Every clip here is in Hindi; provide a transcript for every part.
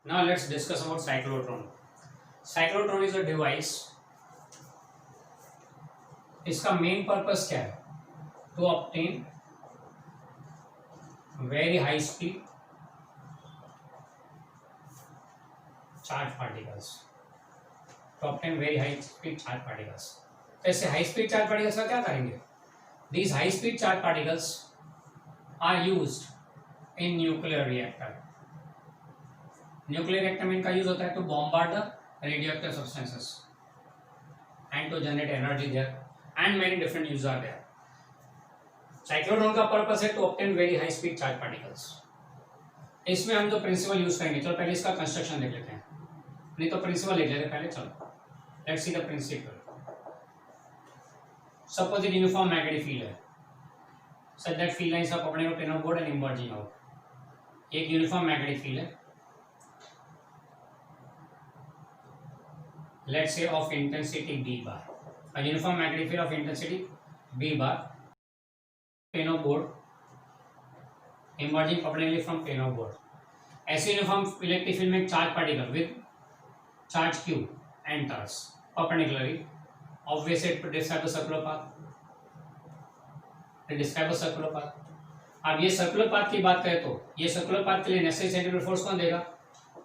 Now let's discuss about cyclotron. Cyclotron is a device. इसका मेन पर्पस क्या है? To obtain very high speed charge particles. To obtain very high speed charge particles. तो ऐसे हाई स्पीड चार्ज पार्टिकल्स का क्या करेंगे? These high speed charged particles are used in nuclear reactor. Nuclear reactor में इनका यूज होता है to bombard the radioactive substances and to generate energy there, and many different uses are there. Cyclotron का पर्पस है to obtain very high speed charged particles. इसमें हम जो प्रिंसिपल यूज करेंगे, चलो पहले इसका कंस्ट्रक्शन देख लेते हैं. नहीं तो प्रिंसिपल लिख लेते पहले. चलो let's see the principle. Suppose it uniform magnetic field है, such that field lines are perpendicular to pinot board and emerging out. एक यूनिफॉर्म मैग्नेटिक फील्ड है, let's say of intensity B bar. A uniform magnetic field of intensity B bar, pinot board, emerging perpendicularly from pinot board. ऐसे यूनिफॉर्म इलेक्ट्रिक फील्ड में charge particle with charge Q enters perpendicularly. Obviously it describe the circular path. It describe a circular path. अब ये सर्कुलर पाथ की बात करें तो ये सर्कुलर पाथ के लिए नेसेसरी सेंटीमीटर फोर्स कौन देगा?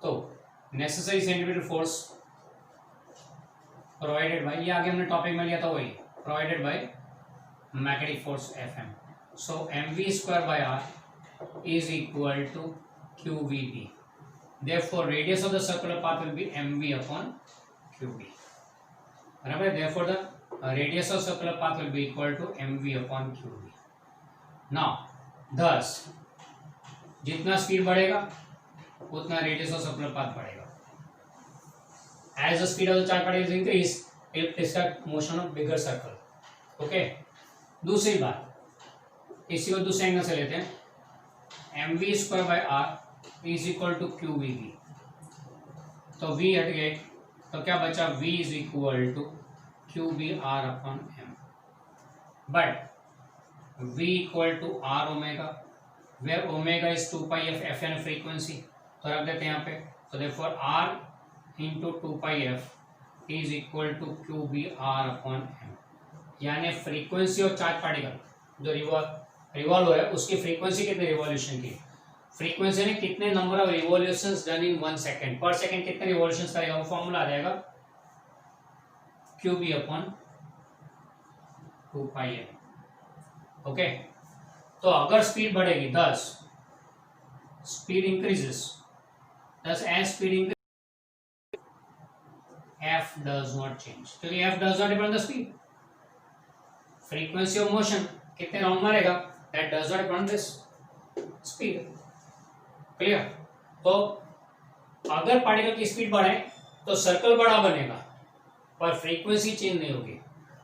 तो necessary centimetre force provided by, ये आगे हमने टॉपिक में लिया था वही, provided by magnetic force Fm. So mv square by r is equal to qvb. Therefore radius of the circular path will be mv upon qb. बराबर है. therefore the radius of circular path will be equal to mv upon qv. now thus जितना स्पीड बढ़ेगा उतना रेडियस ऑफ सर्कुलर पाथ बढ़ेगा. as the speed of the charge particles increase it describes motion of bigger circle. Okay. दूसरी बात, इसी को दूसरे एंगल से लेते हैं. mv square by r is equal to qvb. तो v हट गए तो क्या बचा? v is equal to Q B R upon M. But v equal to R omega, where omega is 2 pi F, F N frequency, तो रख देते हैं यहाँ पे. तो therefore r into 2 pi F is equal to Q B R upon M. यानी फ्रीक्वेंसी ऑफ चार्ज पार्टिकल जो रिवॉल्व हो रहा है उसकी फ्रीक्वेंसी कितने रिवॉल्यूशन की? फ्रीक्वेंसी ने कितने number of revolutions done in 1 second, पर सेकेंड कितने रिवॉल्यूशंस करेगा, वो फॉर्मूला आ जाएगा QB upon 2 pi M. Okay. तो अगर स्पीड बढ़ेगी thus speed increases, thus as speed increase F does not change, क्योंकि F does not depend on the speed. Frequency of motion कितने राउंड मारेगा, that does not depend on this speed. Clear. तो अगर पार्टिकल की स्पीड बढ़े तो सर्कल बड़ा बनेगा पर फ्रीक्वेंसी चेंज नहीं होगी.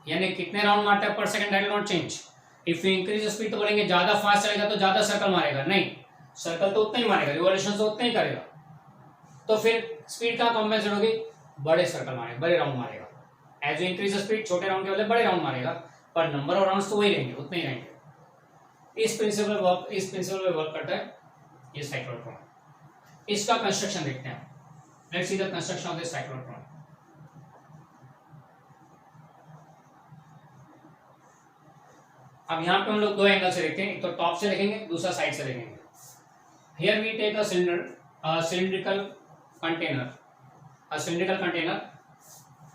यानी कितने राउंड मारता है पर second that will not change. If you increase speed तो बोलेंगे ज्यादा फास्ट चलेगा तो ज्यादा सर्कल मारेगा, नहीं, सर्कल तो उतना ही मारेगा, रिवॉल्यूशन तो उतना ही करेगा. तो फिर स्पीड कहाँ कॉम्पेंसेट होगी? बड़े सर्कल मारेगा, बड़े राउंड मारेगा. एज यू इंक्रीज स्पीड छोटे राउंड के बदले बड़े राउंड मारेगा, पर नंबर ऑफ राउंड्स तो वही रहेंगे, उतने ही रहेंगे. इस प्रिंसिपल पे वर्क करता है ये साइक्लोट्रॉन. इसका कंस्ट्रक्शन देखते हैं. Let's see the construction of the cyclotron. अब यहाँ पे हम लोग दो एंगल से देखते हैं, एक तो टॉप से देखेंगे, दूसरा साइड से देखेंगे. Here we take a cylindrical container,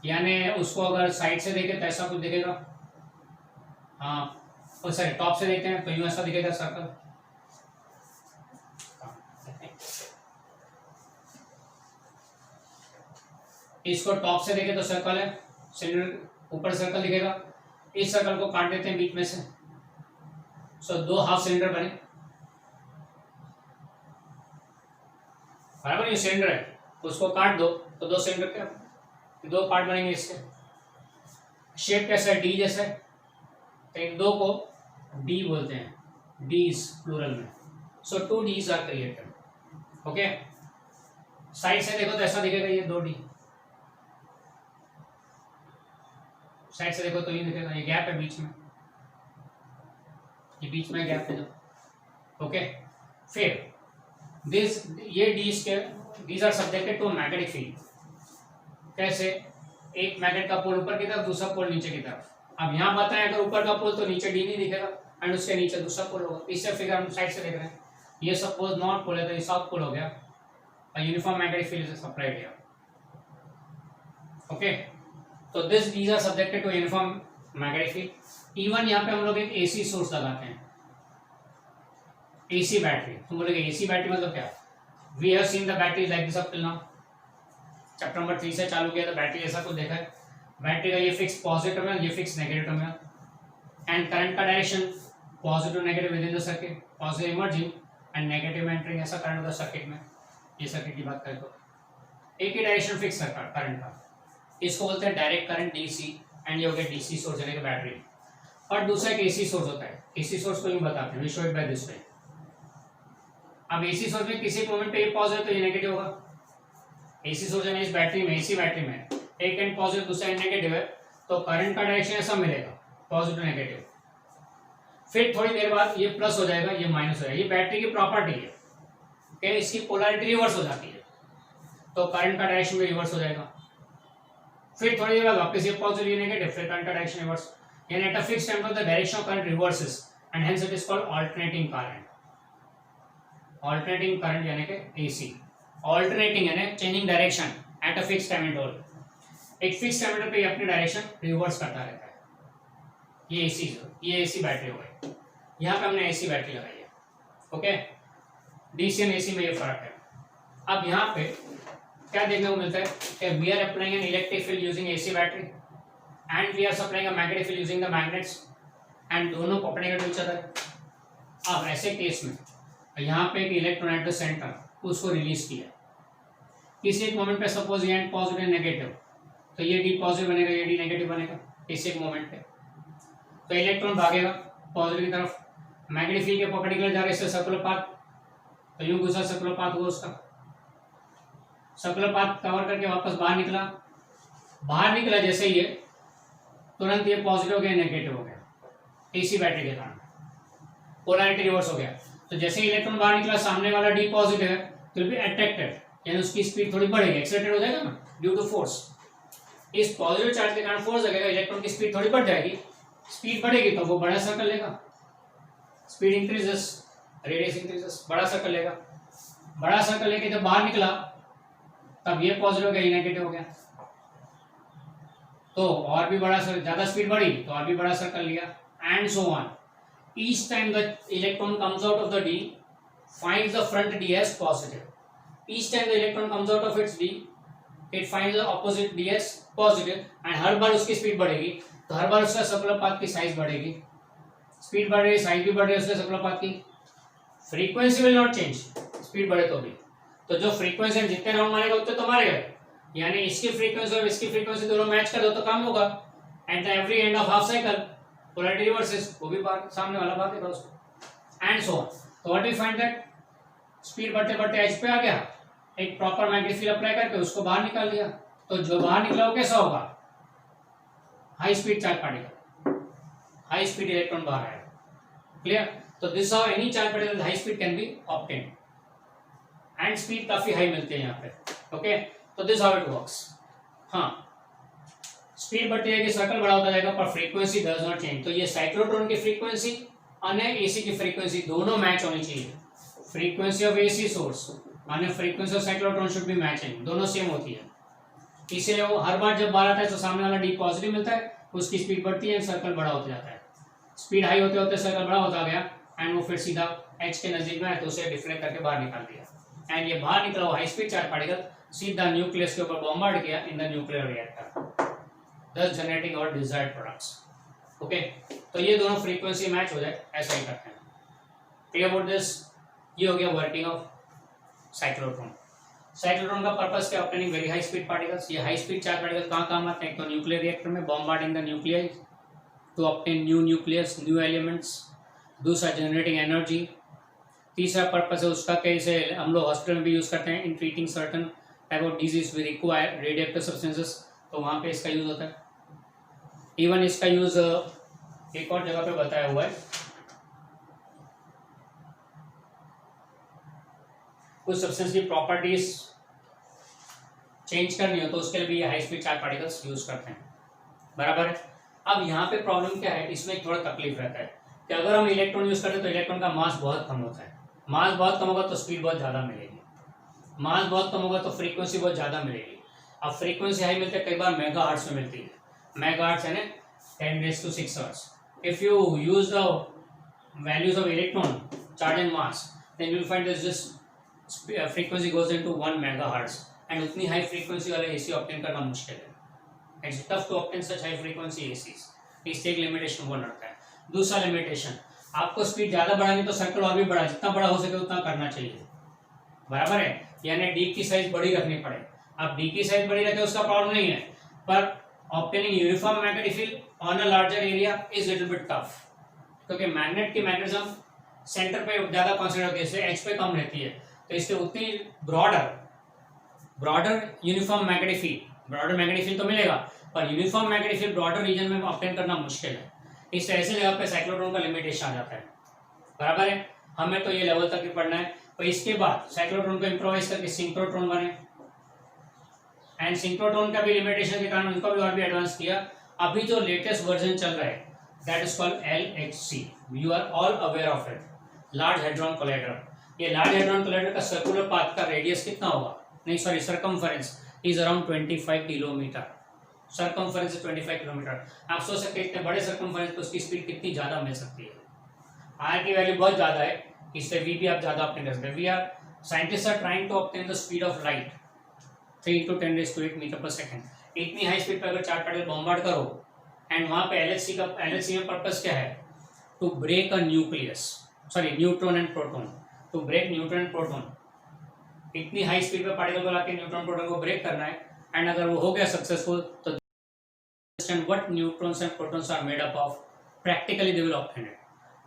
यानी उसको अगर साइड से देखें तो ऐसा कुछ दिखेगा. हाँ, सॉरी टॉप से देखते हैं तो यूं ऐसा दिखेगा सर्कल. इसको टॉप से देखें तो सर्कल है, सिलेंडर ऊपर सर्कल दिखेगा. इस सर्कल को काट देते हैं बीच में से. सो दो हाफ सिलेंडर बने. बराबर. ये सिलेंडर है, उसको काट दो तो दो सिलेंडर के दो पार्ट बनेंगे. इसके शेप कैसा है? डी जैसा है. तो इन दो को डी बोलते हैं, डीज प्लूरल में. So 2 dees are created. Okay. Side से देखो तो ऐसा दिखेगा, ये 2 डी. साइड से देखो तो ये दिखेगा, ये गैप है बीच में, ये बीच में गैप है. ओके. फिर दिस ये डी के these are subjected to magnetic field. कैसे? एक मैग्नेट का पोल ऊपर की तरफ, दूसरा पोल नीचे की तरफ। अब यहाँ बताएं अगर ऊपर का पोल तो नीचे डी नहीं दिखेगा एंड उसके नीचे दूसरा पोल होगा। इससे फिगर हम साइड से देख रहे हैं। ये सपोज नॉर्थ पोल है तो ये साउथ पोल हो गया। Uniform magnetic field is supplied here. Okay, तो these are subjected to uniform magnetic field. Even यहाँ पे हम लोग एक एसी सोर्स लगाते हैं, एसी बैटरी। तुम बोलोगे एसी बैटरी मतलब क्या? We have seen the battery like this up till now. Chapter number 3 से चालू किया तो बैटरी ऐसा कुछ देखा है। बैटरी का ये फिक्स पॉजिटिव टर्मिनल, ये fix negative terminal and current का direction positive negative within the circuit, positive emerging and negative entering. ऐसा करंट होता है सर्किट में। ये सर्किट की बात करें तो एक ही डायरेक्शन फिक्स है करंट का, इसको बोलते हैं डायरेक्ट करंट डीसी। एंड ये हो गया डीसी सोर्स यानी कि बैटरी। और दूसरा एक एसी सोर्स होता है। एसी सोर्स को यूं बताते हैं, we show it by this way. अब एसी सोर्स में किसी मोमेंट पे ये पॉजिटिव तो ये नेगेटिव होगा। एसी सोर्स है इस बैटरी में, एसी बैटरी में एक एंड पॉजिटिव दूसरा एंड नेगेटिव है, तो करंट का डायरेक्शन ऐसा मिलेगा पॉजिटिव नेगेटिव। फिर थोड़ी देर बाद ये प्लस हो जाएगा, ये माइनस हो जाएगा। ये बैटरी की प्रॉपर्टी है कि इसकी पोलैरिटी रिवर्स हो जाती है, तो करंट का डायरेक्शन भी रिवर्स हो जाएगा। फिर थोड़ी देर बाद वापस ये पॉजिटिव ये नेगेटिव, फिर करंट का डायरेक्शन रिवर्स। यानी at a fixed time the direction of current reverses and hence it is called alternating current. Alternating current यानी कि एसी। अल्टरनेटिंग यानी changing direction at a fixed time interval. एक फिक्स टाइम पे अपनी डायरेक्शन रिवर्स करता रहता है। ये एसी बैटरी हो गई। यहाँ पे हमने एसी बैटरी लगाई है। ओके, डीसी एंड एसी में ये फर्क है। अब यहाँ पे क्या देखने को मिलता है कि we are applying an electric field using AC battery and we are supplying a magnetic field using the magnets and दोनों परपेंडिकुलर टू ईच अदर। अब ऐसे केस में यहाँ पे एक इलेक्ट्रॉन एट द सेंटर उसको रिलीज किया किसी एक मोमेंट पे, सपोज ये पॉजिटिव नेगेटिव, तो ये डी पॉजिटिव बनेगा, ये डी नेगेटिव बनेगा किसी एक मोमेंट पे। तो इलेक्ट्रॉन भागेगा पॉजिटिव की तरफ, मैग्नेटिक फील्ड के परपेंडिकुलर जा रहा है, इससे सर्कुलर पाथ, तो यूं घुसा, सर्कुलर पाथ हुआ उसका। सर्कुलर पाथ कवर करके वापस बाहर निकला जैसे ही ये तुरंत ये पॉजिटिव हो गया, नेगेटिव हो गया एसी बैटरी के कारण, पोलैरिटी रिवर्स हो गया। तो जैसे ही इलेक्ट्रॉन बाहर निकला, सामने वाला डी पॉजिटिव है तो विल बी अट्रैक्टेड, यानी उसकी स्पीड थोड़ी बढ़ेगी, एक्साइटेड हो जाएगा ना ड्यू टू फोर्स। इस पॉजिटिव चार्ज के कारण फोर्स लगेगा, इलेक्ट्रॉन की स्पीड थोड़ी बढ़ जाएगी। स्पीड बढ़ेगी तो वो बड़ा सर्कल लेगा, स्पीड इंक्रीजेस, रेडियस इंक्रीजेस, बड़ा सर्कल लेगा। बड़ा सर्कल लेके जब बाहर निकला तब ये पॉजिटिव हो गया, ये नेगेटिव हो गया, तो और भी बड़ा सर्कल, ज्यादा स्पीड बढ़ी तो और भी बड़ा सर्कल लिया, and so on. Each time the electron comes out of the D, finds the front D as positive. Each time the electron comes out of its D, it finds the opposite D as positive, and हर बार उसकी स्पीड बढ़ेगी तो हर बार उसका सर्कुलर पाथ की साइज बढ़ेगी। स्पीड बढ़ रही है, साइज भी बढ़ रही है उसके सर्कुलर पाथ की। Frequency will not change, speed बढ़े तो भी। तो जो फ्रीक्वेंसी है जितने राउंड मारेगा उतने तो मारेगा, यानी इसकी फ्रीक्वेंसी और इसकी फ्रीक्वेंसी दोनों मैच कर दो तो काम होगा। At the every end of half cycle polarity reverses, वो भी बाहर, सामने वाला भागेगा उसको, एंड सो ऑन। तो what we find that speed बढ़ते बढ़ते एज पे आ गया, एक प्रॉपर मैग्नेटिक फील्ड अप्लाई करके उसको बाहर निकाल दिया, तो जो बाहर निकला वो कैसा होगा? High speed charge particle, high speed electron बाहर आएगा। क्लियर? तो this how any charge particle high speed can be obtained, and speed काफी हाई मिलती है यहाँ पे। ओके, तो दिस हाउ इट वर्क्स। हाँ, स्पीड बढ़ती जाएगी, सर्कल बड़ा होता जाएगा, पर फ्रीक्वेंसी डज नॉट चेंज। तो ये साइक्लोट्रॉन की फ्रीक्वेंसी और एसी की फ्रीक्वेंसी दोनों मैच होनी चाहिए। फ्रीक्वेंसी ऑफ एसी सोर्स माने frequency of cyclotron should be matching, दोनों सेम होती है। इसीलिए वो हर बार जब बाहर आता है तो सामने वाला डी पॉजिटिव मिलता है, उसकी स्पीड बढ़ती है, सर्कल बड़ा होता जाता है। स्पीड हाई होते होते सर्कल बड़ा होता गया, एंड वो फिर सीधा एच के नजदीक में है तो उसे डिफ्लेक्ट करके बाहर निकाल दिया, एंड ये बाहर निकला हुआ हाई स्पीड चार्ज पार्टिकल सीधा न्यूक्लियस के ऊपर बॉम्बार्ड किया in the nuclear reactor, thus generating our desired products. Okay, तो ये दोनों फ्रीक्वेंसी मैच हो जाए, ऐसा ही करते हैं। Clear about this? ये हो गया वर्किंग ऑफ साइक्लोट्रॉन। साइक्लोट्रॉन का पर्पस क्या? Obtaining very high speed particles. ये हाई स्पीड चार्ज पार्टिकल कहाँ काम आते हैं? तो न्यूक्लियर रिएक्टर में, bombarding the nuclei to obtain new nucleus, new elements. दूसरा, जनरेटिंग एनर्जी। तीसरा पर्पस है उसका कि इसे हम लोग हॉस्पिटल में भी यूज करते हैं in treating certain type of disease we require radio active substances, तो वहाँ पे इसका यूज होता है। इवन इसका यूज एक और जगह पे बताया हुआ है, कुछ सब्सटेंस की प्रॉपर्टीज चेंज करनी हो तो उसके लिए भी ये high speed charge particles use करते हैं, बराबर है। अब यहाँ पे प्रॉब्लम क्या है, इसमें थोड़ा तकलीफ रहता है कि अगर हम इलेक्ट्रॉन यूज करते हैं तो इलेक्ट्रॉन का मास बहुत कम होता है। मास बहुत कम होगा तो स्पीड बहुत ज़्यादा मिलेगी, मास बहुत कम होगा तो फ्रीक्वेंसी बहुत ज़्यादा मिलेगी। अब फ्रीक्वेंसी हाई मिलती है, कई बार मेगा हर्ट्ज में मिलती है, मेगा हर्ट्ज यानी 10⁻⁶ hertz. If you use the values of electron charge and mass then you will find this frequency goes into 1 mega hertz and उतनी हाई फ्रीक्वेंसी वाले एसी ऑब्टेन करना मुश्किल है। It's tough to obtain such high frequency ACs. इससे एक लिमिटेशन वो रहता है। दूसरा लिमिटेशन, आपको स्पीड ज़्यादा बढ़ानी तो सर्कल और भी बड़ा, जितना बड़ा हो सके उतना करना चाहिए, बराबर है, यानी डी की साइज बड़ी रखनी पड़े। अब डी की साइज बड़ी रखे उसका प्रॉब्लम नहीं है, पर obtaining uniform magnetic field on a larger area is little bit tough, क्योंकि मैग्नेट की मैग्नेटिज्म सेंटर पे ज़्यादा कॉन्सेंट्रेट होती है, इससे एच पे कम रहती है, तो इससे उतनी broader uniform magnetic field, broader magnetic field तो मिलेगा पर uniform magnetic field broader region में ऑब्टेन करना मुश्किल है। इस ऐसे लेवल पे साइक्लोट्रॉन का लिमिटेशन आ जाता है, बराबर है। हमें तो ये लेवल तक ही पढ़ना है, और इसके बाद साइक्लोट्रॉन को इम्प्रोवाइज करके सिंक्रोट्रॉन बने, एंड सिंक्रोट्रॉन का भी लिमिटेशन के कारण उनको भी और भी एडवांस किया। अभी जो लेटेस्ट वर्जन चल रहा है that is called LHC, you are all aware of it, large hadron collider. ये लार्ज हेड्रॉन कोलाइडर का सर्कुलर पाथ का रेडियस कितना होगा, नहीं sorry circumference is around 25 kilometre, circumference 25 kilometre. आप सोच सकते हैं इतने बड़े सर्कमफरेंस पर उसकी स्पीड कितनी ज़्यादा मिल सकती है। आर की वैल्यू बहुत ज़्यादा है, इससे वी भी आप ज़्यादा ऑब्टेन कर सकते हैं। We are scientist are trying to obtain the speed of light 3 × 10⁸ metre पर सेकेंड। इतनी हाई स्पीड पर अगर चार्ज पार्टिकल बॉम्बार्ड करो, एंड वहाँ पे LHC में पर्पस क्या है, to break a nucleus, sorry neutron and proton, to break neutron and proton. इतनी हाई स्पीड पर पार्टिकल को लाके न्यूट्रॉन प्रोटॉन को ब्रेक करना है, एंड अगर वो हो गया सक्सेसफुल तो understand what neutrons and protons are made up of, practically they will obtain it,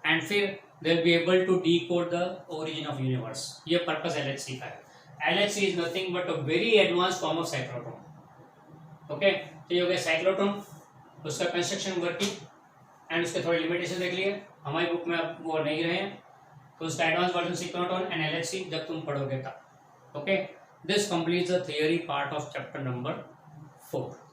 and फिर they will be able to decode the origin of universe। ये पर्पस LHC का है। LHC is nothing but a very advanced form of cyclotron। Okay, तो ये हो गया साइक्लोट्रॉन, उसका कंस्ट्रक्शन, वर्किंग एंड उसके थोड़े लिमिटेशन देख लिए, हमारी बुक में अब वो नहीं रहे हैं, तो उसका advance version synchrotron and LHC जब तुम पढ़ोगे तब। Okay, this completes the theory part of chapter number 4।